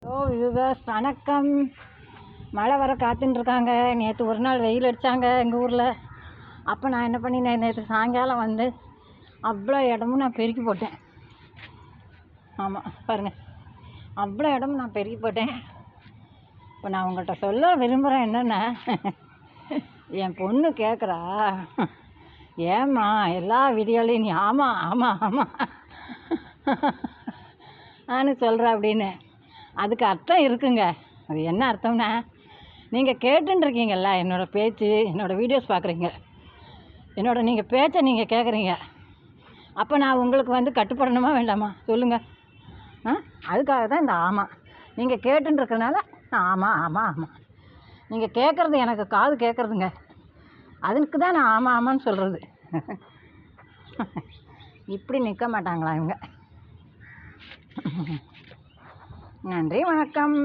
Viewers வணக்கம். மழை வர காத்துன்னு இருக்காங்க. நேற்று ஒரு நாள் வெயில் அடித்தாங்க எங்கள் ஊரில். அப்போ நான் என்ன பண்ணினேன், நேற்று சாயங்காலம் வந்து அவ்வளோ இடமும் நான் பெருக்கி போட்டேன். ஆமாம் பாருங்கள், அவ்வளோ இடமும் நான் பெருக்கி போட்டேன். இப்போ நான் உங்கள்கிட்ட சொல்ல விரும்புகிறேன் என்னென்னா, என் பொண்ணு கேட்குறா, ஏம்மா எல்லா வீடியோலையும் நீ ஆமாம் ஆமாம் ஆமாம் நான் சொல்கிறேன் அப்படின்னு. அதுக்கு அர்த்தம் இருக்குங்க. அது என்ன அர்த்தம்னா, நீங்கள் கேட்டுருக்கீங்கள்ல, என்னோடய பேச்சு, என்னோடய வீடியோஸ் பார்க்குறீங்க, நீங்கள் பேச்சை நீங்கள் கேட்குறீங்க. அப்போ நான் உங்களுக்கு வந்து கட்டுப்படணுமா வேண்டாமா சொல்லுங்கள்? அதுக்காக தான் இந்த ஆமாம். நீங்கள் கேட்டுருக்கனால நான் ஆமாம் ஆமாம் ஆமாம். நீங்கள் கேட்குறது எனக்கு காது கேட்குறதுங்க. அதுக்கு தான் நான் ஆமாம் ஆமான்னு சொல்கிறது. இப்படி நிற்க மாட்டாங்களா இவங்க? நன்றி, வணக்கம்.